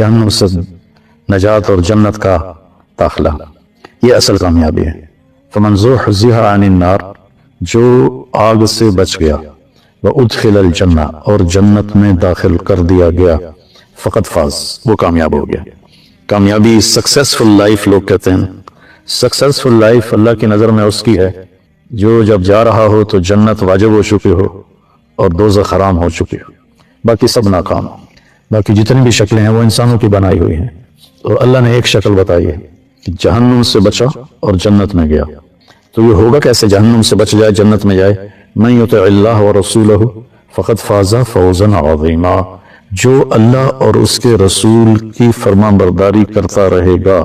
جہنم سے نجات اور جنت کا داخلہ، یہ اصل کامیابی ہے۔ فمن زحزح عن النار، جو آگ سے بچ گیا، وادخل الجنہ، اور جنت میں داخل کر دیا گیا، فقط فاز، وہ کامیاب ہو گیا۔ کامیابی، سکسیسفل لائف لوگ کہتے ہیں۔ سکسیسفل لائف اللہ کی نظر میں اس کی ہے جو جب جا رہا ہو تو جنت واجب ہو چکی ہو اور دوزخ حرام ہو چکی ہو، باقی سب ناکام ہو۔ باقی جتنی بھی شکلیں ہیں وہ انسانوں کی بنائی ہوئی ہیں، اور اللہ نے ایک شکل بتائی ہے کہ جہنم سے بچا اور جنت میں گیا۔ تو یہ ہوگا کیسے جہنم سے بچ جائے جنت میں جائے؟ من یطع اللہ ورسولہ فقد فاز فوزا عظیما، جو اللہ اور اس کے رسول کی فرمان برداری کرتا رہے گا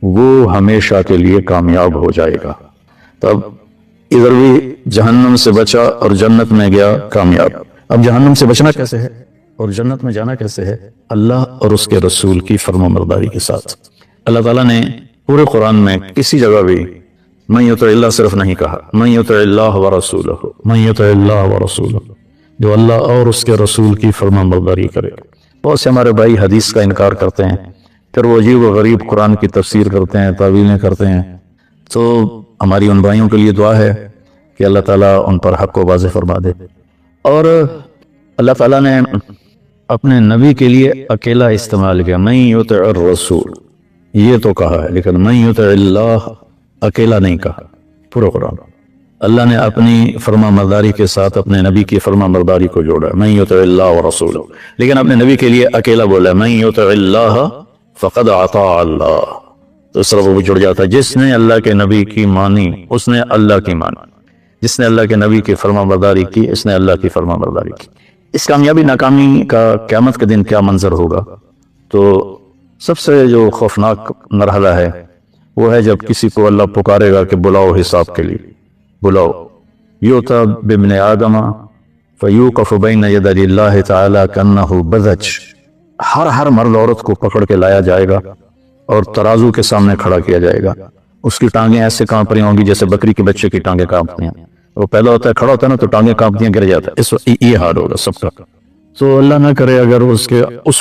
وہ ہمیشہ کے لیے کامیاب ہو جائے گا۔ تب ادھر بھی جہنم سے بچا اور جنت میں گیا، کامیاب۔ اب جہنم سے بچنا کیسے ہے اور جنت میں جانا کیسے ہے؟ اللہ اور اس کے رسول کی فرمان برداری کے ساتھ۔ اللہ تعالیٰ نے پورے قرآن میں کسی جگہ بھی من یطع اللہ صرف نہیں کہا، من یطع اللہ ورسولہ، من یطع اللہ ورسولہ، جو اللہ اور اس کے رسول کی فرمان برداری کرے۔ بہت سے ہمارے بھائی حدیث کا انکار کرتے ہیں، پھر وہ عجیب و غریب قرآن کی تفسیر کرتے ہیں، تعویلیں کرتے ہیں۔ تو ہماری ان بھائیوں کے لیے دعا ہے کہ اللہ تعالیٰ ان پر حق کو واضح فرما دے۔ اور اللہ تعالیٰ نے اپنے نبی کے لیے اکیلا استعمال کیا، من یطع الرسول، یہ تو کہا ہے، لیکن من یطع اللہ اکیلا نہیں کہا۔ پورا قرآن اللہ نے اپنی فرمان برداری کے ساتھ اپنے نبی کی فرمان برداری کو جوڑا، من یطع اللہ ورسولہ، لیکن اپنے نبی کے لیے اکیلا بولا، من یطع اللہ فقد اطاع اللہ۔ تو اس طرح وہ جڑ جاتا ہے، جس نے اللہ کے نبی کی مانی اس نے اللہ کی مانی، جس نے اللہ کے نبی کی فرمان برداری کی اس نے اللہ کی فرمان برداری کی۔ اس کامیابی ناکامی کا قیامت کے دن کیا منظر ہوگا؟ تو سب سے جو خوفناک مرحلہ ہے وہ ہے جب کسی کو اللہ پکارے گا کہ بلاؤ حساب کے لیے، بلاؤ۔ یؤتی بابن آدم فیوقف بین یدی اللہ تعالی کانہ بذج، ہر مرد عورت کو پکڑ کے لایا جائے گا اور ترازو کے سامنے کھڑا کیا جائے گا۔ اس کی ٹانگیں ایسے کانپ رہی ہوں گی جیسے بکری کے بچے کی ٹانگیں کانپتی ہیں۔ وہ پیدا ہوتا ہے، کھڑا ہوتا ہے نا تو ٹانگیں کانپتی ہیں، گر جاتا ہے۔ اس وقت یہ حال ہوگا سب کا۔ تو اللہ نہ کرے اگر اس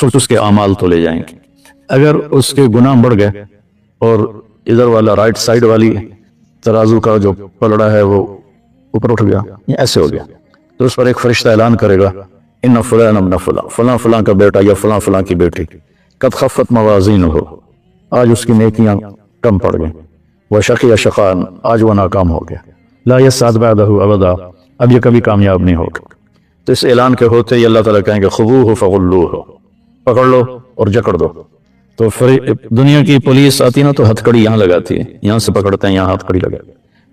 وقت اس کے اعمال تو لے جائیں گے، اگر اس کے گناہ بڑھ گئے اور ادھر والا رائٹ سائڈ والی ترازو کا جو پلڑا ہے وہ اوپر اٹھ گیا، یہ ایسے ہو گیا، تو اس پر ایک فرشتہ اعلان کرے گا، ان فلان ابن فلاں، فلاں فلاں کا بیٹا یا فلاں فلاں کی بیٹی، قد خفت موازینہ، آج اس کی نیکیاں کم پڑ گئیں، وشقی شقاء، آج وہ ناکام ہو گیا، لا یسعد بعدہ ابدا، اب یہ کبھی کامیاب نہیں ہوگا۔ تو اس اعلان کے ہوتے ہی اللہ تعالیٰ کہیں گے خذوہ فغلوہ، پکڑ لو اور جکڑ دو۔ تو دنیا کی پولیس آتی نا تو ہتھ کڑی یہاں لگاتی ہے، یہاں سے پکڑتے ہیں، یہاں ہتھ کڑی لگا،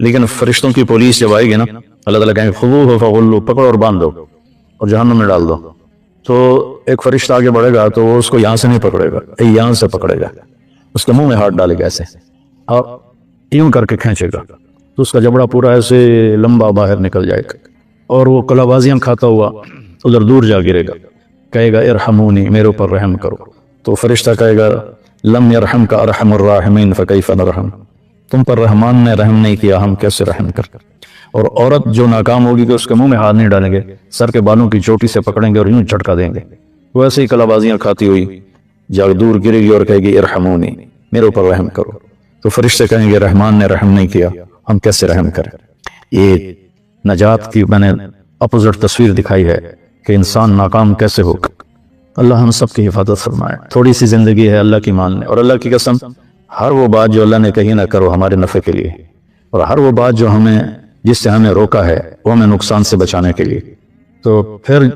لیکن فرشتوں کی پولیس جب آئے گی نا اللہ تعالیٰ کہیں گے خذوہ فغلوہ، پکڑو اور باندھ دو اور جہنم میں ڈال دو۔ تو ایک فرشتہ آگے بڑھے گا تو وہ اس کو یہاں سے نہیں پکڑے گا، یہاں سے پکڑے گا، اس کے منہ میں ہاتھ ڈالے گا ایسے اور یوں کر کے کھینچے گا، تو اس کا جبڑا پورا ایسے لمبا باہر نکل جائے گا اور وہ کلا بازیاں کھاتا ہوا ادھر دور جا گرے گا، کہے گا ارحمونی، میرے اوپر رحم کرو۔ تو فرشتہ کہے گا لم یرحم کا ارحم الراحمین فکیف نرحم، تم پر رحمان نے رحم نہیں کیا، ہم کیسے رحم کر۔ اور عورت جو ناکام ہوگی کہ اس کے منہ میں ہاتھ نہیں ڈالیں گے، سر کے بالوں کی چوٹی سے پکڑیں گے اور یوں جھٹکا دیں گے، وہ ایسے ہی کلا بازیاں کھاتی ہوئی جا دور گرے گی اور کہے گی ارحمونی، میرے اوپر رحم کرو۔ تو فرشتے کہیں گے رحمان نے رحم نہیں کیا، ہم کیسے رحم کریں۔ یہ نجات کی میں نے اپوزٹ تصویر دکھائی ہے کہ انسان ناکام کیسے ہوگا۔ اللہ ہم سب کی حفاظت فرمائے۔ تھوڑی سی زندگی ہے اللہ کی ماننے، اور اللہ کی قسم ہر وہ بات جو اللہ نے کہی نہ کرو ہمارے نفع کے لیے، اور ہر وہ بات جو جس سے ہمیں روکا ہے وہ ہمیں نقصان سے بچانے کے لیے۔ تو پھر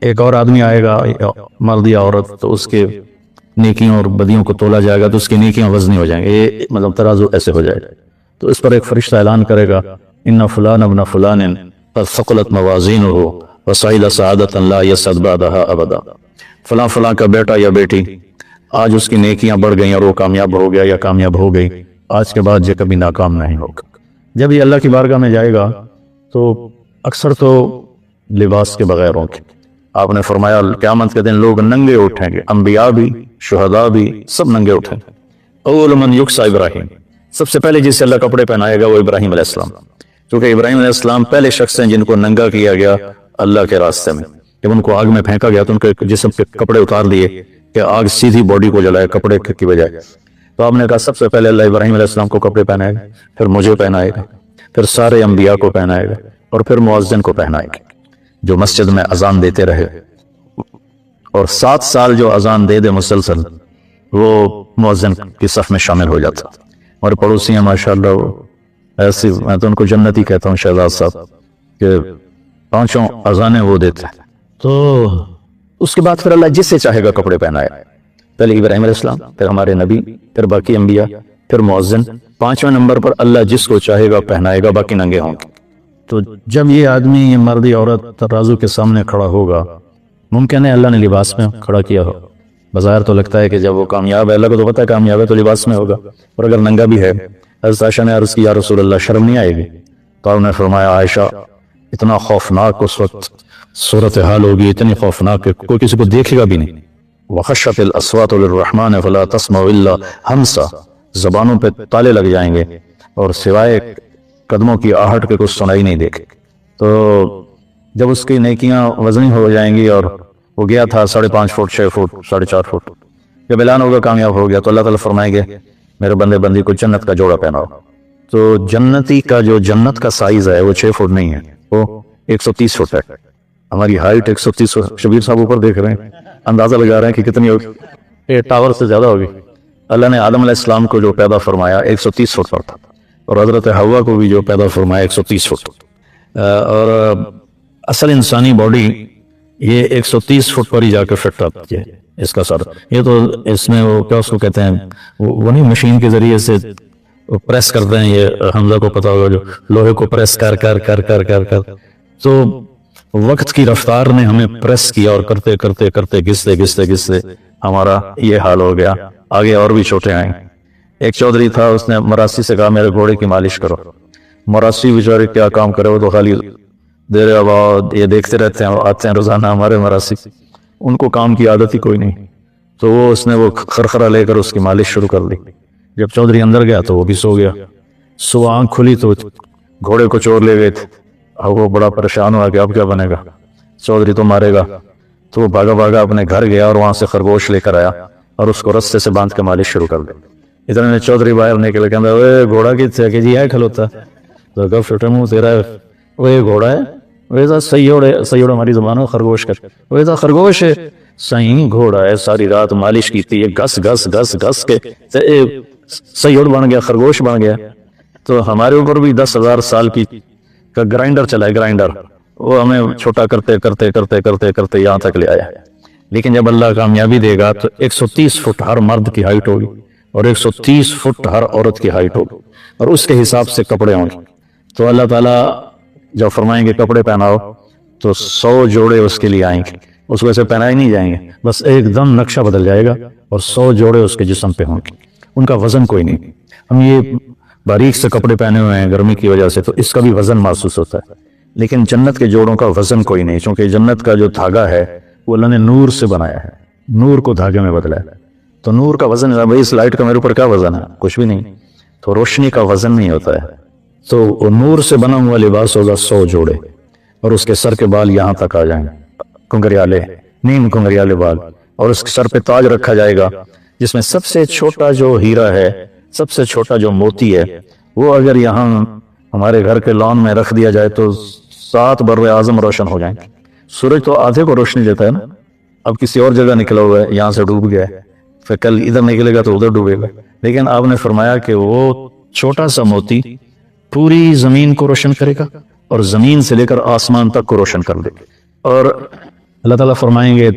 ایک اور آدمی آئے گا، مرد یا عورت، تو اس کے نیکیوں اور بدیوں کو تولا جائے گا تو اس کی نیکیاں وزنی ہو جائیں گے، یہ مطلب ترازو ایسے ہو جائے گا۔ تو اس پر ایک فرشتہ اعلان کرے گا ان فلان ابن فلان قد ثقلت موازینہ وصعد سعادۃ لا یسعد بعدہا ابدا، فلاں فلاں کا بیٹا یا بیٹی آج اس کی نیکیاں بڑھ گئیں اور وہ کامیاب ہو گیا یا کامیاب ہو گئی، آج کے بعد یہ کبھی ناکام نہیں ہوگا۔ جب یہ اللہ کی بارگاہ میں جائے گا تو اکثر تو لباس کے بغیر ہوں گے۔ آپ نے فرمایا قیامت کے دن لوگ ننگے اٹھیں گے، انبیاء بھی، شہداء بھی، سب ننگے اٹھیں گے۔ اول من یکسیٰ ابراہیم، سب سے پہلے جس سے اللہ کپڑے پہنائے گا وہ ابراہیم علیہ السلام، کیونکہ ابراہیم علیہ السلام پہلے شخص ہیں جن کو ننگا کیا گیا اللہ کے راستے میں۔ جب ان کو آگ میں پھینکا گیا تو ان کے جسم کے کپڑے اتار دیے کہ آگ سیدھی باڈی کو جلائے کپڑے کی بجائے. تو آپ نے کہا سب سے پہلے اللہ ابراہیم علیہ السلام کو کپڑے پہنائے گا، پھر مجھے پہنائے گا، پھر سارے انبیاء کو پہنائے گا، اور پھر مؤذن کو پہنائے گا جو مسجد میں اذان دیتے رہے، اور 7 سال جو اذان دے دے مسلسل وہ مؤذن کی صف میں شامل ہو جاتا. ہمارے پڑوسی ہیں ماشاءاللہ، وہ ایسی، میں تو ان کو جنتی کہتا ہوں، شہزاد صاحب، کہ 5 اذانیں وہ دیتے ہیں. تو اس کے بعد پھر اللہ جس سے چاہے گا کپڑے پہنائے. پہلے ابراہیم علیہ السلام، پھر ہمارے نبی، پھر باقی انبیاء، پھر مؤذن، 5ویں نمبر پر اللہ جس کو چاہے گا پہنائے گا، باقی ننگے ہوں گے. تو جب یہ آدمی، یہ مرد یا عورت ترازو کے سامنے کھڑا ہوگا، ممکن ہے اللہ نے لباس میں کھڑا کیا ہو، بظاہر تو لگتا ہے کہ جب وہ کامیاب ہے، اللہ کو تو پتہ ہے کامیاب ہے تو لباس میں ہوگا، اور اگر ننگا بھی ہے. حضرت عائشہ نے عرض کی یا رسول اللہ شرم نہیں آئے گی؟ تو آپ نے فرمایا عائشہ اتنا خوفناک اس وقت صورتحال ہوگی، اتنی خوفناک کہ کوئی کسی کو دیکھے گا بھی نہیں. وَخَشَّتِ الْأَصْوَاتُ لِلرَّحْمَنِ فَلَا تَسْمَعُ إِلَّا ہمسا، زبانوں پہ تالے لگ جائیں گے اور سوائے قدموں کی آہٹ کے کچھ سنائی نہیں دے گی. تو جب اس کی نیکیاں وزنی ہو جائیں گی، اور وہ گیا تھا 5.5 فٹ 6 فٹ 4.5 فٹ، جب اعلان ہوگا کامیاب ہو گیا تو اللہ تعالیٰ فرمائیں گے میرے بندے بندی کو جنت کا جوڑا پہناؤ. تو جنتی کا جو جنت کا سائز ہے وہ 6 فٹ نہیں ہے، وہ 130 فٹ ہے. ہماری ہائٹ 130 فٹ. شبیر صاحب اوپر دیکھ رہے ہیں، اندازہ لگا رہے ہیں کہ کتنی ہوگی. یہ ٹاور سے زیادہ ہوگی. اللہ نے آدم علیہ السلام کو جو پیدا فرمایا 130 فٹ پر تھا، اور حضرت حوا کو بھی جو پیدا فرمایا 130 فٹ. اور اصل انسانی باڈی یہ 130 فٹ پر ہی جا کے فٹ آتی ہے. اس کا سر، یہ تو اس میں وہ کیا اس کو کہتے ہیں، وہ نہیں مشین کے ذریعے سے پریس کرتے ہیں، یہ حمزہ کو پتا ہوگا، جو لوہے کو پریس کر کر کر کر کر کر تو وقت کی رفتار نے ہمیں پریس کیا، اور کرتے کرتے کرتے گھستے گھستے گھستے ہمارا یہ حال ہو گیا. آگے اور بھی چھوٹے آئیں. ایک چودھری تھا، اس نے مراسی سے کہا میرے گھوڑے کی مالش کرو. مراسی بیچارے کیا کام کرے، وہ تو خالی دیر آباد یہ دیکھتے رہتے ہیں، آتے ہیں روزانہ ہمارے مراسی، ان کو کام کی عادت ہی کوئی نہیں. تو اس نے وہ خرخرہ لے کر اس کی مالش شروع کر دی. جب چودھری اندر گیا تو وہ بھی سو گیا. صبح آنکھ کھلی تو گھوڑے کو چور لے گئے تھے. اب وہ بڑا پریشان ہوا کہ اب کیا بنے گا، چودھری تو مارے گا. تو وہ بھاگا بھاگا اپنے گھر گیا اور وہاں سے خرگوش لے کر آیا اور اس کو رستے سے باندھ کے مالش شروع کر دی. اتنے میں چودھری باہر نکل کے اندر گھوڑا کتنے کہ جی ہے کھلوتا تو گپ شٹے منہ تیرا وہ یہ گھوڑا ہے، ویسا سیوڑ ہماری زبان میں خرگوش کر، ویسا خرگوش ہے صحیح گھوڑا ہے. ساری رات مالش کی تھی، گس گس گس گس کے سیوڑ بن گیا، خرگوش بن گیا. تو ہمارے اوپر بھی 10,000 سال کی کا گرائنڈر چلا ہے، گرائنڈر، وہ ہمیں چھوٹا کرتے کرتے کرتے کرتے کرتے یہاں تک لے آیا. لیکن جب اللہ کامیابی دے گا تو 130 فٹ ہر مرد کی ہائٹ ہوگی، اور 130 فٹ ہر عورت کی ہائٹ ہوگی، اور اس کے حساب سے کپڑے ہوں گے. تو اللہ تعالیٰ جب فرمائیں گے کپڑے پہناؤ تو 100 جوڑے اس کے لیے آئیں گے. اس کو ایسے پہنائے نہیں جائیں گے، بس ایک دم نقشہ بدل جائے گا اور 100 جوڑے اس کے جسم پہ ہوں گے. ان کا وزن کوئی نہیں. ہم یہ باریک سے کپڑے پہنے ہوئے ہیں گرمی کی وجہ سے تو اس کا بھی وزن محسوس ہوتا ہے، لیکن جنت کے جوڑوں کا وزن کوئی نہیں، چونکہ جنت کا جو دھاگا ہے وہ اللہ نے نور سے بنایا ہے، نور کو دھاگے میں بدلا ہے. تو نور کا وزن ہے. بھائی اس لائٹ کا میرے اوپر کیا وزن ہے؟ کچھ بھی نہیں. تو روشنی کا وزن نہیں ہوتا ہے. تو وہ نور سے بنا ہوا لباس ہوگا 100 جوڑے، اور اس کے سر کے بال یہاں تک آ جائیں گے، کنگریالے، نیم کنگریالے بال، اور اس کے سر پہ تاج رکھا جائے گا جس میں سب سے چھوٹا جو ہیرا ہے، سب سے چھوٹا جو موتی ہے، وہ اگر یہاں ہمارے گھر کے لان میں رکھ دیا جائے تو 7 بر اعظم روشن ہو جائیں گے. سورج تو آدھے کو روشنی دیتا ہے نا، اب کسی اور جگہ نکلا ہوا ہے، یہاں سے ڈوب گیا ہے، پھر کل ادھر نکلے گا تو ادھر ڈوبے گا. لیکن آپ نے فرمایا کہ وہ چھوٹا سا موتی پوری زمین کو روشن کرے گا، اور زمین سے لے کر آسمان تک کو روشن کر دے گا. اور اللہ تعالیٰ فرمائیں گے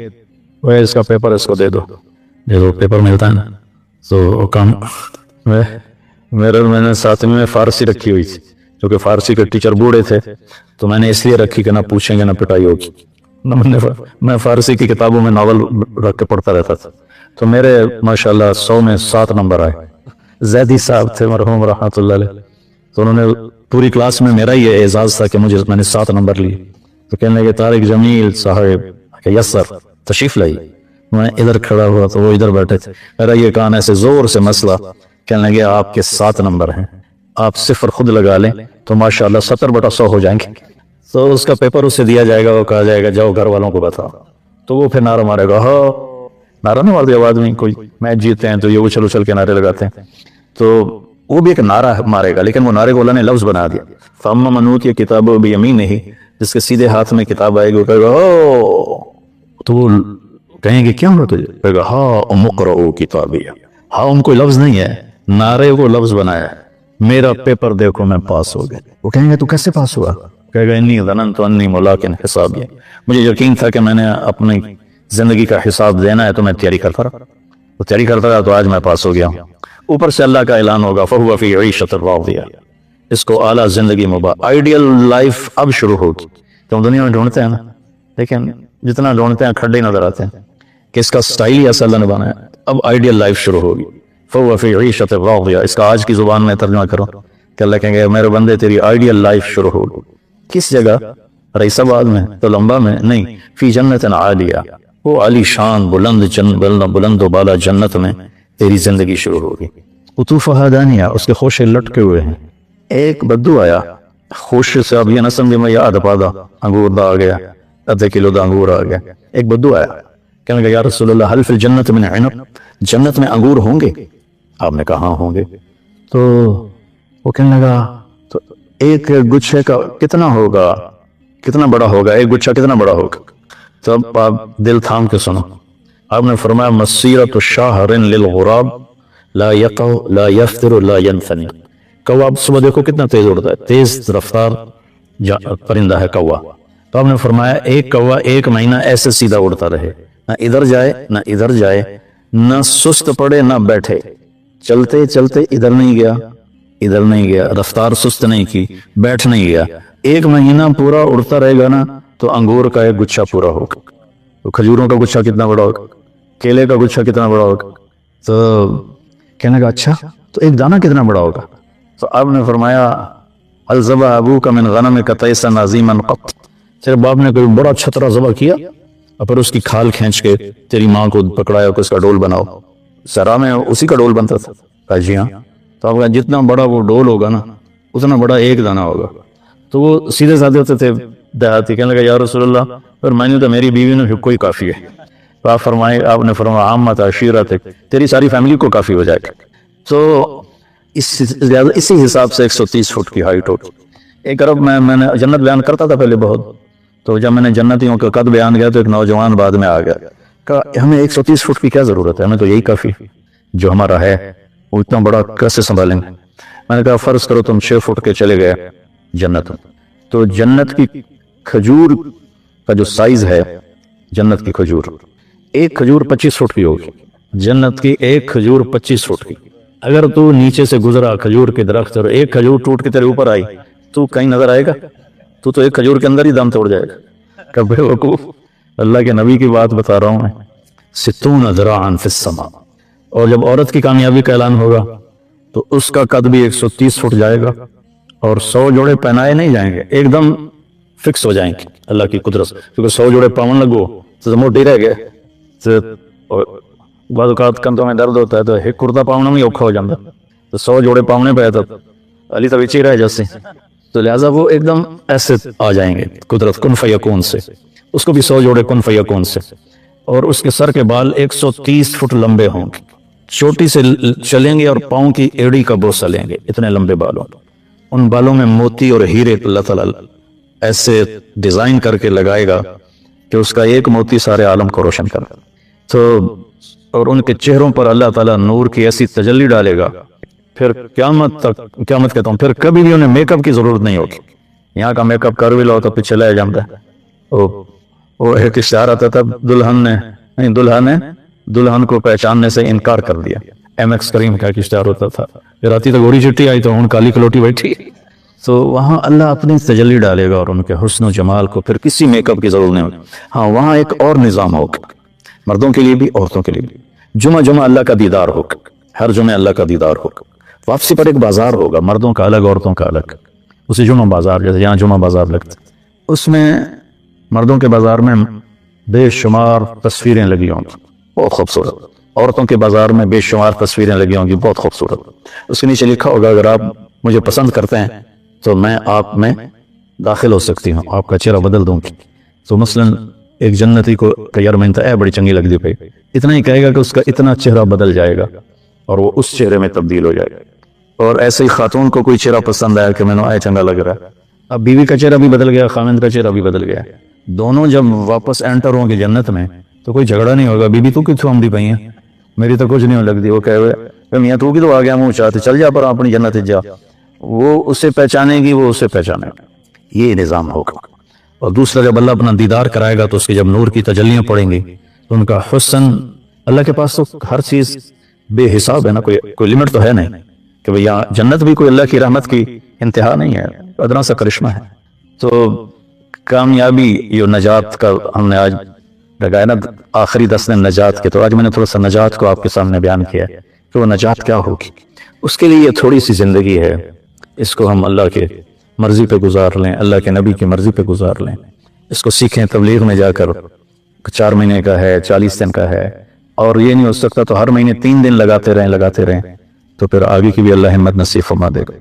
وہ اس کا پیپر اس کو دے دو پیپر ملتا ہے نا. تو کام میں نے 7ویں میں فارسی رکھی ہوئی تھی، کیونکہ فارسی کے ٹیچر بوڑھے تھے تو میں نے اس لیے رکھی کہ نہ پوچھیں گے نہ پٹائی ہوگی. میں فارسی کی کتابوں میں ناول رکھ کے پڑھتا رہتا تھا. تو میرے ماشاءاللہ 100 میں 7 نمبر آئے. زیدی صاحب تھے مرحوم رحمۃ اللہ علیہ، تو انہوں نے پوری کلاس میں میرا یہ اعزاز تھا کہ میں نے 7 نمبر لیے. تو کہنے لگے طارق جمیل صاحب کہ یس سر تشریف لائیے. میں ادھر کھڑا ہوا تو وہ ادھر بیٹھے تھے. میرا یہ کان ایسے زور سے مسئلہ، کہنے لگے آپ کے 7 نمبر ہیں، آپ صفر خود لگا لیں تو ماشاءاللہ 70/100 ہو جائیں گے. تو اس کا پیپر اسے دیا جائے گا، وہ کہا جائے گا جاؤ گھر والوں کو بتاؤ. تو وہ پھر نعرہ مارے گا ہاں نعرہ نہیں مارتے آواز میں کوئی میچ جیتتے ہیں تو یہ اچھل اچھل کے نعرے لگاتے ہیں، تو وہ بھی ایک نعرہ مارے گا، لیکن وہ نعرے کو اللہ نے لفظ بنا دیا، فَأَمَّا مَنْ أُوتِيَ كِتَابَهُ بِيَمِينِهِ، جس کے سیدھے ہاتھ میں کتاب آئے گی وہ کہے گا او، تو وہ کہیں گے کیا ہوا تجھے؟ کہے گا ہاں اقرؤوا کتابیہ، ہاں ان کو لفظ نہیں ہے، نعرے کو لفظ بنایا ہے، میرا پیپر دیکھو میں پاس ہو گیا۔ وہ کہیں گے تو کیسے پاس ہوا؟ کہے گا انی ظننت انی ملاق حسابی، مجھے یقین تھا کہ میں نے اپنی زندگی کا حساب دینا ہے تو میں تیاری کرتا رہا، تو تیاری کرتا رہا تو آج میں پاس ہو گیا ہوں۔ اوپر سے اللہ کا اعلان ہوگا فَهُوَ فِي عِيشَةٍ رَاضِيَةٍ، اس کو اعلیٰ زندگی آئیڈیل لائف اب شروع ہوگی۔ تو ہم دنیا میں ڈھونڈتے ہیں نا، لیکن جتنا ڈھونڈتے ہیں کھڈے نظر آتے ہیں کہ اس کا سٹائل ہی ایسا اللہ نے بنایا ہے۔ اب آئیڈیل لائف شروع ہوگی، فَهُوَ فِي عِيشَةٍ رَاضِيَةٍ، اس کا آج کی زبان میں ترجمہ کرو کہ اللہ کہیں گے میرے بندے تیری آئیڈیل لائف شروع ہوگی۔ کس جگہ؟ رئیس آباد میں، تو لمبا میں نہیں، فی جنت عالیہ، وہ عالی شان بلند و بالا جنت میں تیری زندگی شروع ہوگی۔ قطوفہا دانیہ، اس کے خوشے لٹکے ہوئے ہیں۔ ایک بدو آیا، خوشے سے اب یہ نہ سمجھے میں یہ آدھا پادا انگور دا آ گیا، آدھے کلو دا انگور آ گیا۔ ایک بدو آیا کہنے لگا یا رسول اللہ حل فی الجنت من عنب، جنت میں انگور ہوں گے؟ آپ نے کہا ہاں ہوں گے۔ تو وہ کہنے لگا تو ایک گچھے کا کتنا ہوگا، کتنا بڑا ہوگا، ایک گچھا کتنا بڑا ہوگا؟ تو اب آپ دل تھام کے سنو، آپ نے فرمایا مسیرۃ شہر للغراب لا یقع لا یفتر لا ینثنی، کوا صبح دیکھو کتنا تیز اڑتا ہے، تیز رفتار پرندہ ہے کوا، تو آپ نے فرمایا ایک کوا ایک مہینہ ایسے سیدھا اڑتا رہے، نہ ادھر جائے نہ ادھر جائے، نہ سست پڑے نہ بیٹھے، چلتے چلتے ادھر نہیں گیا ادھر نہیں گیا، رفتار سست نہیں کی، بیٹھ نہیں گیا، ایک مہینہ پورا اڑتا رہے گا نا تو انگور کا ایک گچھا پورا ہوگا، تو کھجوروں کا گچھا کتنا بڑا ہوگا، کیلے کا گچھا کتنا بڑا ہوگا، تو کہنے لگا اچھا تو ایک دانہ کتنا بڑا ہوگا؟ تو آپ نے فرمایا هل ذبح ابوک من غنمک طیسا عظیما قط، تیرے باپ نے کوئی بڑا چھترا ذبح کیا اور پھر اس کی کھال کھینچ کے تیری ماں کو پکڑایا کہ اس کا ڈول بناؤ؟ سرا میں اسی کا ڈول بنتا تھا؟ کہا جی ہاں۔ تو آپ کہا جتنا بڑا وہ ڈول ہوگا نا اتنا بڑا ایک دانہ ہوگا۔ تو وہ سیدھے سادھے ہوتے تھے دیہاتی، کہنے لگا یا رسول اللہ پھر میں نے تو میری بیوی نے کوئی کافی ہے، تو آپ نے فرمایا عامت عشیرتک، تیری ساری فیملی کو کافی ہو جائے گا۔ تو اسی حساب سے 130 فٹ کی ہائٹ ہوتی۔ ایک عرب میں نے جنت بیان کرتا تھا پہلے بہت، تو جب میں نے جنتیوں کا قد بیان کیا تو ایک نوجوان بعد میں آ گیا، کہا ہمیں 130 فٹ کی کیا ضرورت ہے، ہمیں تو یہی کافی جو ہمارا ہے، وہ اتنا بڑا کیسے سنبھالیں گے؟ میں نے کہا فرض کرو تم 6 فٹ کے چلے گئے جنت، تو جنت کی کھجور کا جو سائز ہے، جنت کی کھجور ایک کھجور 25 فٹ کی ہوگی، جنت کی ایک کھجور 25 فٹ کی، اگر تو نیچے سے گزرا کھجور کے درخت اور ایک کھجور ٹوٹ کے تیرے اوپر آئی تو کہیں نظر آئے گا؟ تو ایک کھجور کے اندر ہی دم توڑ جائے گا۔ کہ بے وقوف، اللہ کے نبی کی بات بتا رہا ہوں میں، 60 ذراعا فی السماء، اور جب عورت کی کامیابی کا اعلان ہوگا تو اس کا قد بھی 130 فٹ جائے گا، اور 100 جوڑے پہنائے نہیں جائیں گے، ایک دم فکس ہو جائیں گے اللہ کی قدرت، کیونکہ 100 جوڑے پاون لگو تو موٹی رہ گئے، بعض اوقات کندھوں میں درد ہوتا ہے تو ایک کرتا پاؤنا میں اوکھا ہو جاتا، تو 100 جوڑے پاؤنے پہ آتا علی تو بچی رہ جیسے، تو لہٰذا وہ ایک دم ایسے آ جائیں گے قدرت کن فیکون سے، اس کو بھی 100 جوڑے کن فیکون سے، اور اس کے سر کے بال 130 فٹ لمبے ہوں گے، چوٹی سے چلیں گے اور پاؤں کی ایڑی کا بوسہ لیں گے، اتنے لمبے بالوں، ان بالوں میں موتی اور ہیرے اللہ تعالیٰ ایسے ڈیزائن کر کے لگائے گا کہ اس کا ایک موتی سارے عالم کو روشن کر، تو اور ان کے چہروں پر اللہ تعالیٰ نور کی ایسی تجلی ڈالے گا، پھر قیامت کہتا ہوں پھر کبھی بھی انہیں میک اپ کی ضرورت نہیں ہوگی، یہاں کا میک اپ کر بھی لو تو پیچھے لے جاتا ہے۔ وہ ایک اشارہ آتا تھا دلہن کو پہچاننے سے انکار کر دیا، ایم ایکس کریم کا ایک اشتہار ہوتا تھا، پھر آتی تو گوری چٹی آئی تو ان کالی کلوٹی بیٹھی، تو وہاں اللہ اپنی تجلی ڈالے گا اور ان کے حسن و جمال کو پھر کسی میک اپ کی ضرورت نہیں ہوگی۔ ہاں وہاں ایک اور نظام ہوگا، مردوں کے لیے بھی عورتوں کے لیے بھی، جمعہ اللہ کا دیدار ہوگا، ہر جمعہ اللہ کا دیدار ہوگا، واپسی پر ایک بازار ہوگا، مردوں کا الگ عورتوں کا الگ، اسے جمعہ بازار، جیسے یہاں جمعہ بازار لگتا ہے، اس میں مردوں کے بازار میں بے شمار تصویریں لگی ہوں گی بہت خوبصورت، عورتوں کے بازار میں بے شمار تصویریں لگی ہوں گی بہت خوبصورت، اس کے نیچے لکھا ہوگا اگر آپ مجھے پسند کرتے ہیں تو میں آپ میں داخل ہو سکتی ہوں، آپ کا چہرہ بدل دوں گی۔ تو مثلا ایک جنتی کو کہ یار میں اے بڑی چنگی لگ دی پئی، اتنا ہی کہے گا کہ اس کا اتنا چہرہ بدل جائے گا اور وہ اس چہرے میں تبدیل ہو جائے گا۔ اور ایسے ہی خاتون کو کوئی چہرہ پسند آیا کہ میں نے اے چنگا لگ رہا ہے، اب بیوی کا چہرہ بھی بدل گیا، خامند کا چہرہ بھی بدل گیا، دونوں جب واپس انٹر ہوں گے جنت میں تو کوئی جھگڑا نہیں ہوگا، بی بی تو کتوں آمدی پئی ہیں، میری تو کچھ نہیں لگتی، وہ کہے کہ میاں تو کی تو آ گیا منہ چاہتے چل جا پر اپنی جنت جا، وہ اسے پہچانے گی، وہ اسے پہچانے گا، یہ نظام ہوگا۔ اور دوسرا جب اللہ اپنا دیدار کرائے گا تو اس کے جب نور کی تجلیاں پڑیں گی تو ان کا حسن، اللہ کے پاس تو ہر چیز بے حساب ہے نا، کوئی لمٹ تو ہے نہیں کہ بھئی یہاں جنت بھی کوئی اللہ کی رحمت کی انتہا نہیں ہے، ادنا سا کرشمہ ہے۔ تو کامیابی یہ نجات کا ہم نے آج لگایا نا، آخری 10 دن نجات کے، تو آج میں نے تھوڑا سا نجات کو آپ کے سامنے بیان کیا کہ وہ نجات کیا ہوگی۔ اس کے لیے یہ تھوڑی سی زندگی ہے، اس کو ہم اللہ کے مرضی پہ گزار لیں، اللہ کے نبی کی مرضی پہ گزار لیں، اس کو سیکھیں، تبلیغ میں جا کر 4 مہینے کا ہے، 40 دن کا ہے، اور یہ نہیں ہو سکتا تو ہر مہینے 3 دن لگاتے رہیں تو پھر آگے کی بھی اللہ ہمت نصیب فرما دے گا۔